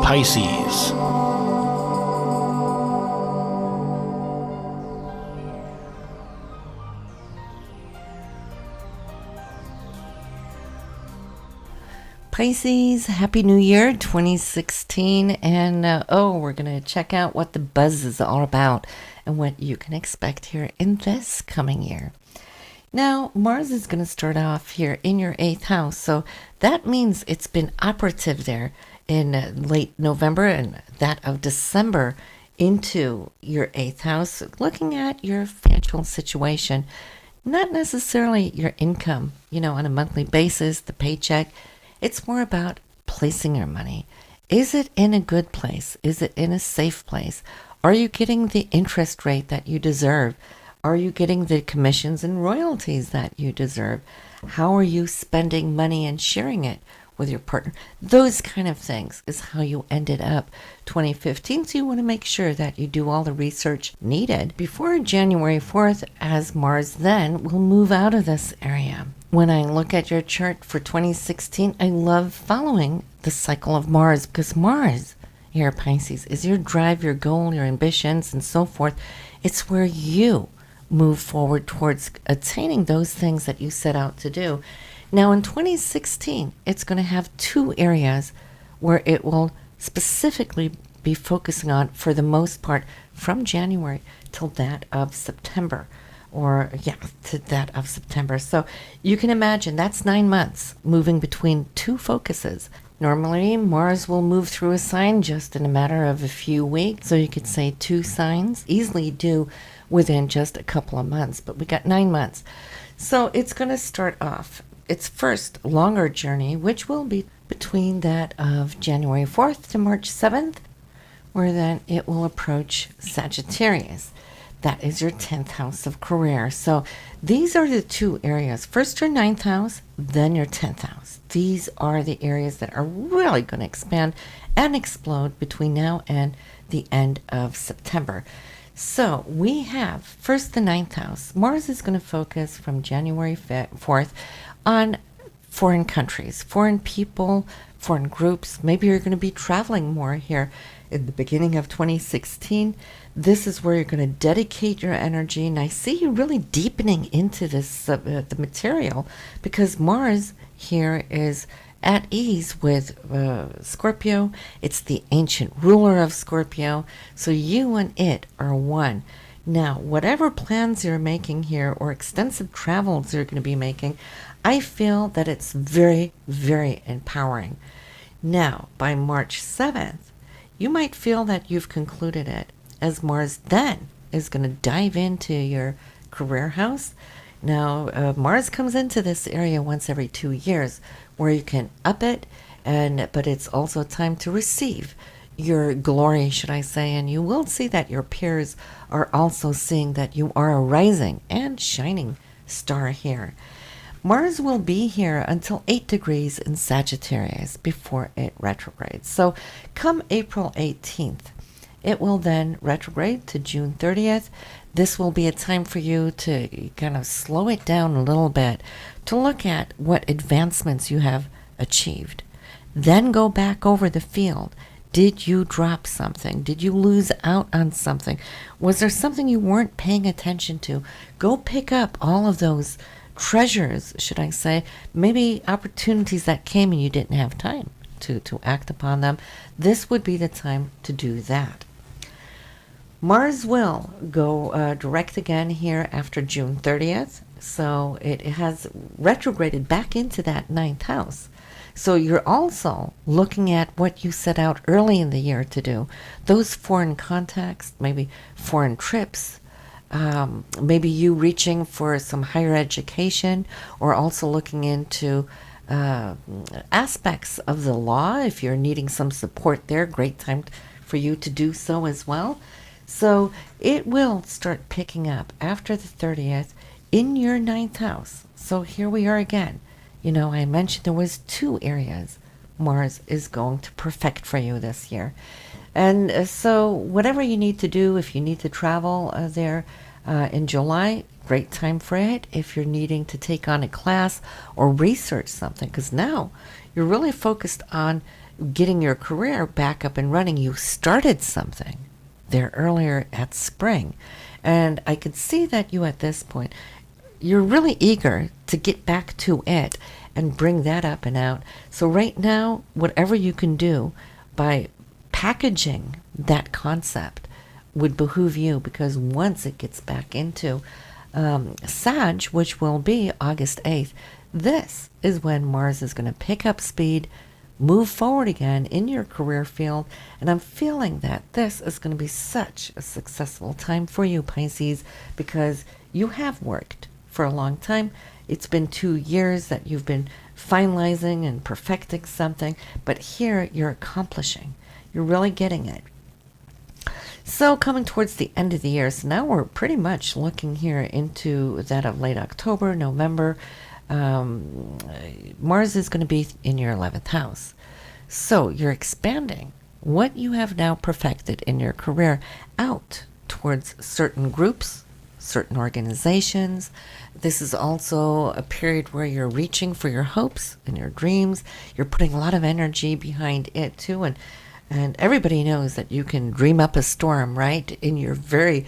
Pisces. Pisces, Happy New Year 2016, and we're going to check out what the buzz is all about and what you can expect here in this coming year. Now, Mars is going to start off here in your 8th house, so that means it's been operative there in late November and that of December into your 8th house, looking at your financial situation, not necessarily your income, on a monthly basis, the paycheck. It's more about placing your money. Is it in a good place? Is it in a safe place? Are you getting the interest rate that you deserve? Are you getting the commissions and royalties that you deserve? How are you spending money and sharing it with your partner? Those kind of things is how you ended up 2015. So you want to make sure that you do all the research needed before January 4th, as Mars then will move out of this area. When I look at your chart for 2016, I love following the cycle of Mars, because Mars here, Pisces, is your drive, your goal, your ambitions, and so forth. It's where you move forward towards attaining those things that you set out to do. Now in 2016, it's going to have two areas where it will specifically be focusing on, for the most part, from January till that of September. To that of September. So you can imagine that's 9 months moving between two focuses. Normally, Mars will move through a sign just in a matter of a few weeks. So you could say 2 signs easily do within just a couple of months. But we got 9 months. So it's going to start off its first longer journey, which will be between that of January 4th to March 7th, where then it will approach Sagittarius. That is your 10th house of career. So these are the two areas. First your 9th house, then your 10th house. These are the areas that are really going to expand and explode between now and the end of September. So we have first the 9th house. Mars is going to focus from January 4th on foreign countries, foreign people, foreign groups. Maybe you're going to be traveling more here in the beginning of 2016. This is where you're going to dedicate your energy, and I see you really deepening into this the material, because Mars here is at ease with Scorpio. It's the ancient ruler of Scorpio, so you and it are one. Now, whatever plans you're making here or extensive travels you're going to be making, I feel that it's very, very empowering. Now, by March 7th, you might feel that you've concluded it, as Mars then is going to dive into your career house. Now, Mars comes into this area once every 2 years, where you can up it, but it's also time to receive your glory, should I say, and you will see that your peers are also seeing that you are a rising and shining star here. Mars will be here until 8 degrees in Sagittarius before it retrogrades. So come April 18th, it will then retrograde to June 30th. This will be a time for you to kind of slow it down a little bit, to look at what advancements you have achieved. Then go back over the field. Did you drop something? Did you lose out on something? Was there something you weren't paying attention to? Go pick up all of those treasures, should I say, maybe opportunities that came and you didn't have time to act upon them. This would be the time to do that. Mars will go direct again here after June 30th. So it has retrograded back into that 9th house. So you're also looking at what you set out early in the year to do. Those foreign contacts, maybe foreign trips, maybe you reaching for some higher education, or also looking into aspects of the law. If you're needing some support there, great time for you to do so as well. So it will start picking up after the 30th in your 9th house. So here we are again. I mentioned there was 2 areas Mars is going to perfect for you this year. And so whatever you need to do, if you need to travel there in July, great time for it. If you're needing to take on a class or research something, because now you're really focused on getting your career back up and running. You started something there earlier at spring. And I could see that you at this point, you're really eager to get back to it and bring that up and out. So right now, whatever you can do by packaging that concept would behoove you, because once it gets back into Sag, which will be August 8th, this is when Mars is going to pick up speed, move forward again in your career field. And I'm feeling that this is going to be such a successful time for you, Pisces, because you have worked for a long time. It's been 2 years that you've been finalizing and perfecting something, but here you're accomplishing. You're really getting it. So coming towards the end of the year, so now we're pretty much looking here into that of late October, November. Mars is going to be in your 11th house. So you're expanding what you have now perfected in your career out towards certain groups, certain organizations. This is also a period where you're reaching for your hopes and your dreams. You're putting a lot of energy behind it too, and everybody knows that you can dream up a storm, right, in your very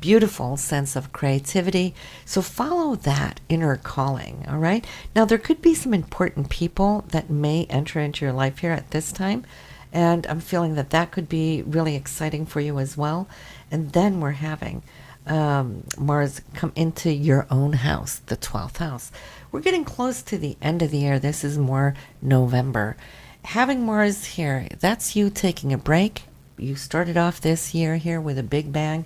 beautiful sense of creativity. So follow that inner calling, all right? Now, there could be some important people that may enter into your life here at this time, and I'm feeling that that could be really exciting for you as well. And then we're having Mars come into your own house, the 12th house. We're getting close to the end of the year. This is more November. Having Mars here, that's you taking a break. You started off this year here with a big bang,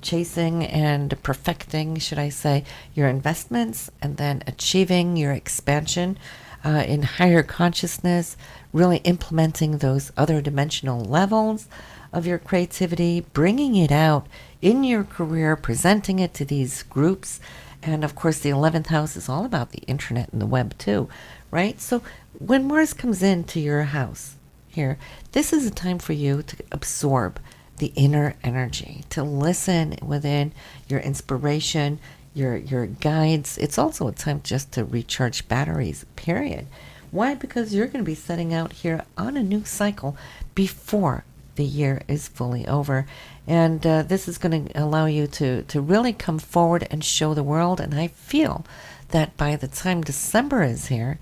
chasing and perfecting, should I say, your investments, and then achieving your expansion in higher consciousness, really implementing those other dimensional levels of your creativity, bringing it out in your career, presenting it to these groups. And of course, the 11th house is all about the internet and the web too, right? So when Mars comes into your house here, this is a time for you to absorb the inner energy, to listen within your inspiration, your guides. It's also a time just to recharge batteries, period. Why? Because you're going to be setting out here on a new cycle before the year is fully over. And this is going to allow you to really come forward and show the world. And I feel that by the time December is here,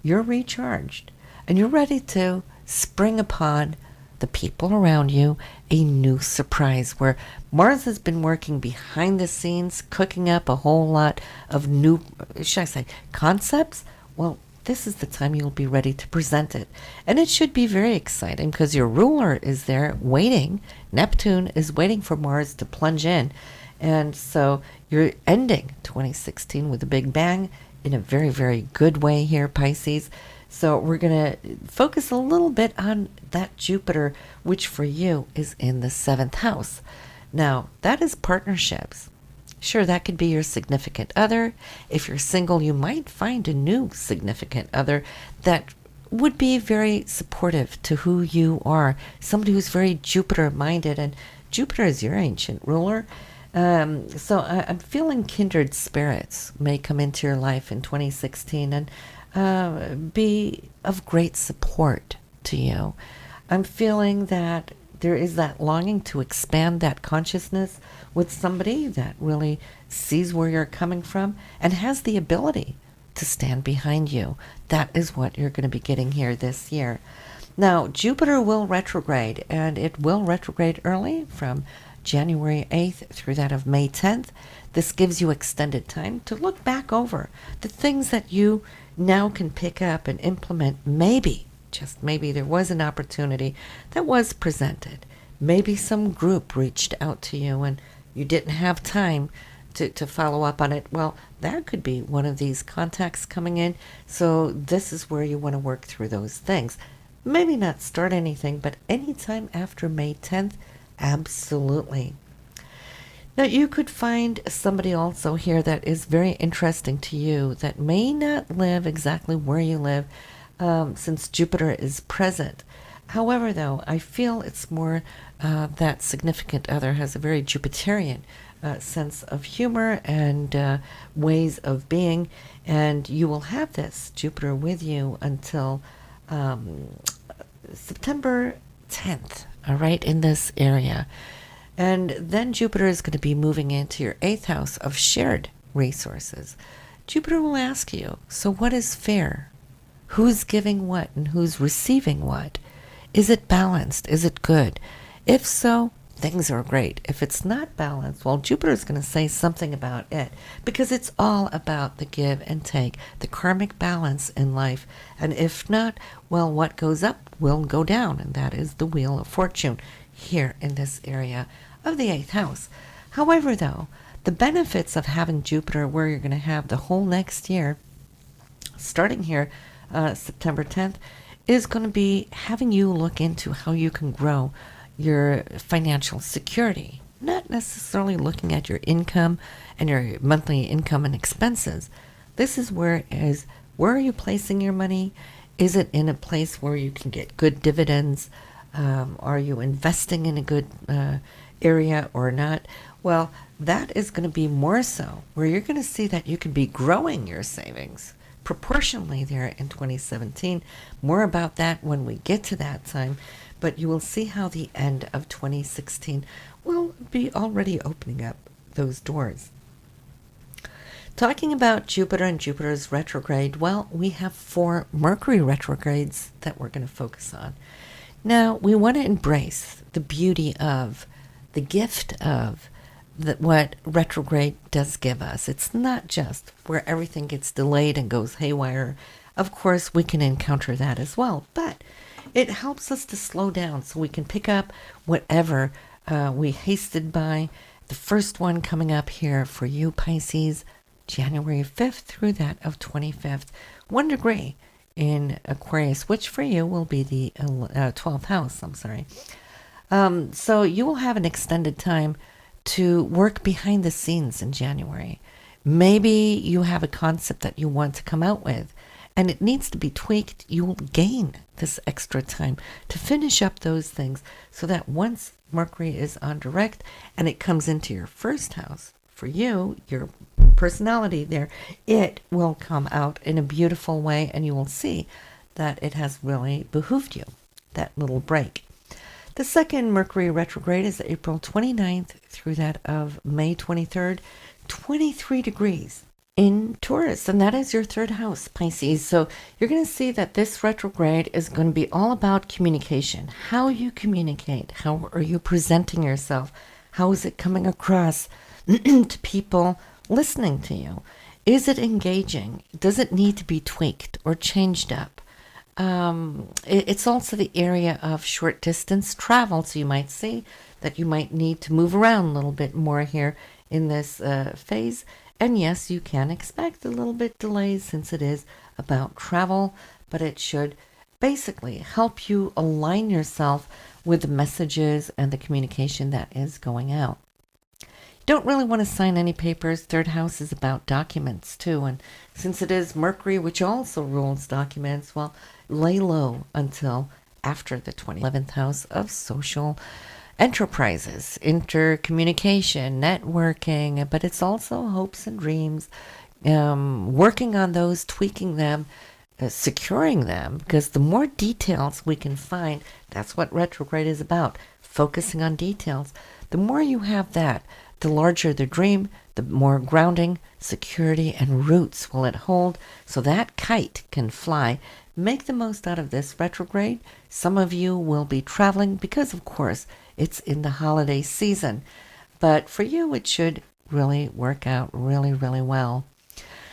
you're recharged and you're ready to spring upon the people around you a new surprise, where Mars has been working behind the scenes, cooking up a whole lot of new, should I say, concepts. Well, this is the time you'll be ready to present it. And it should be very exciting because your ruler is there waiting. Neptune is waiting for Mars to plunge in. And so you're ending 2016 with a big bang in a very, very good way here, Pisces. So we're going to focus a little bit on that Jupiter, which for you is in the 7th house. Now, that is partnerships. Sure, that could be your significant other. If you're single, you might find a new significant other that would be very supportive to who you are. Somebody who's very Jupiter-minded, and Jupiter is your ancient ruler. So I'm feeling kindred spirits may come into your life in 2016 and be of great support to you. I'm feeling that there is that longing to expand that consciousness with somebody that really sees where you're coming from and has the ability to stand behind you. That is what you're going to be getting here this year. Now, Jupiter will retrograde, and it will retrograde early from January 8th through that of May 10th. This gives you extended time to look back over the things that you now can pick up and implement. Maybe, just maybe, there was an opportunity that was presented. Maybe some group reached out to you and you didn't have time to follow up on it. Well, that could be one of these contacts coming in. So this is where you want to work through those things. Maybe not start anything, but anytime after May 10th, absolutely. Now, you could find somebody also here that is very interesting to you that may not live exactly where you live, since Jupiter is present. However, though, I feel it's more that significant other has a very Jupiterian sense of humor and ways of being, and you will have this Jupiter with you until September 10th, all right, in this area. And then Jupiter is going to be moving into your 8th house of shared resources. Jupiter will ask you, so what is fair? Who's giving what and who's receiving what? Is it balanced? Is it good? If so, things are great. If it's not balanced, well, Jupiter is going to say something about it, because it's all about the give and take, the karmic balance in life. And if not, well, what goes up will go down, and that is the Wheel of Fortune here in this area of the 8th house. However, though, the benefits of having Jupiter where you're going to have the whole next year, starting here September 10th, is going to be having you look into how you can grow your financial security. Not necessarily looking at your income and your monthly income and expenses. This is where are you placing your money? Is it in a place where you can get good dividends? Are you investing in a good area or not? Well, that is going to be more so where you're going to see that you can be growing your savings proportionally there in 2017. More about that when we get to that time. But you will see how the end of 2016 will be already opening up those doors. Talking about Jupiter and Jupiter's retrograde, well, we have 4 Mercury retrogrades that we're going to focus on. Now, we want to embrace the beauty of, the gift of, what retrograde does give us. It's not just where everything gets delayed and goes haywire. Of course, we can encounter that as well, but it helps us to slow down so we can pick up whatever we hasted by. The first one coming up here for you, Pisces, January 5th through that of 25th, 1 degree in Aquarius, which for you will be the 12th house, I'm sorry. So you will have an extended time to work behind the scenes in January. Maybe you have a concept that you want to come out with, and it needs to be tweaked. You will gain this extra time to finish up those things so that once Mercury is on direct and it comes into your 1st house, for you, your personality there, it will come out in a beautiful way, and you will see that it has really behooved you, that little break. The second Mercury retrograde is April 29th through that of May 23rd, 23 degrees in Taurus, and that is your 3rd house, Pisces. So you're going to see that this retrograde is going to be all about communication. How you communicate, how are you presenting yourself, how is it coming across to people listening to you? Is it engaging? Does it need to be tweaked or changed up? It's also the area of short distance travel, so you might see that you might need to move around a little bit more here in this phase. And yes, you can expect a little bit delays since it is about travel, but it should basically help you align yourself with the messages and the communication that is going out. Don't really want to sign any papers. 3rd house is about documents too, and since it is Mercury, which also rules documents, well, lay low until after the 11th house of social enterprises, intercommunication, networking, but it's also hopes and dreams, working on those, tweaking them, securing them, because the more details we can find, that's what retrograde is about, focusing on details. The more you have that, the larger the dream, the more grounding, security, and roots will it hold, so that kite can fly. Make the most out of this retrograde. Some of you will be traveling because, of course, it's in the holiday season. But for you, it should really work out really, really well.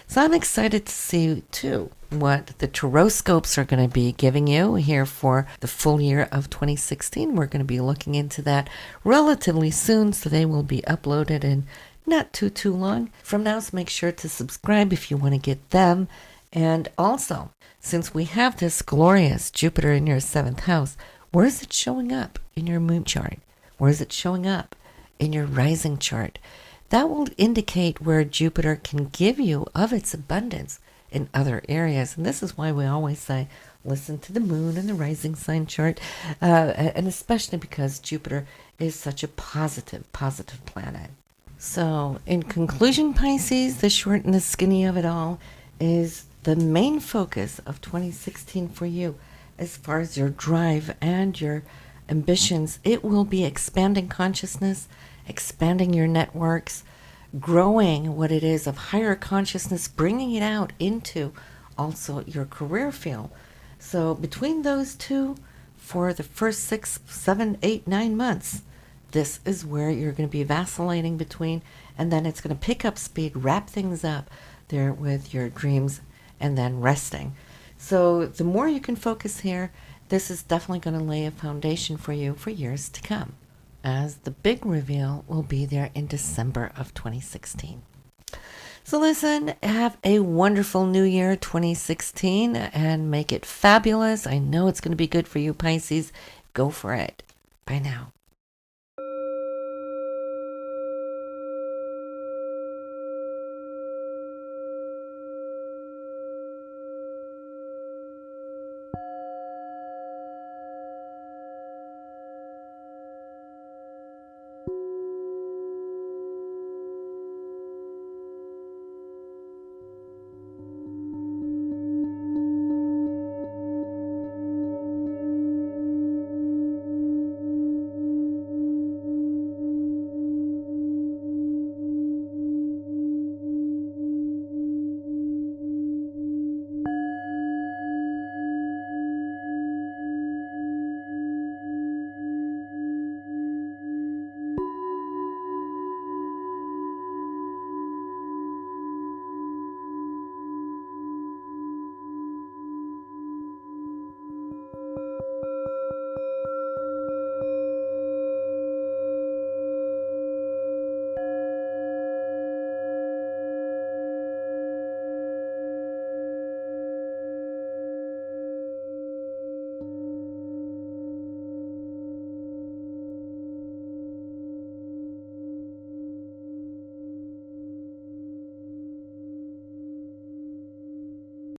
So I'm excited to see, too, what the Horoscopes are going to be giving you here for the full year of 2016. We're going to be looking into that relatively soon, so they will be uploaded in not too long from now. So make sure to subscribe if you want to get them. And also, since we have this glorious Jupiter in your 7th house, where is it showing up in your moon chart? Where is it showing up in your rising chart? That will indicate where Jupiter can give you of its abundance in other areas. And this is why we always say, listen to the moon and the rising sign chart, and especially because Jupiter is such a positive planet. So in conclusion, Pisces, the short and the skinny of it all is the main focus of 2016 for you as far as your drive and your ambitions. It will be expanding consciousness, expanding your networks, growing what it is of higher consciousness, bringing it out into also your career field. So between those two, for the first 6, 7, 8, 9 months, this is where you're going to be vacillating between, and then it's going to pick up speed, wrap things up there with your dreams, and then resting. So the more you can focus here, this is definitely going to lay a foundation for you for years to come, as the big reveal will be there in December of 2016. So listen, have a wonderful new year 2016 and make it fabulous. I know it's going to be good for you, Pisces. Go for it. Bye now.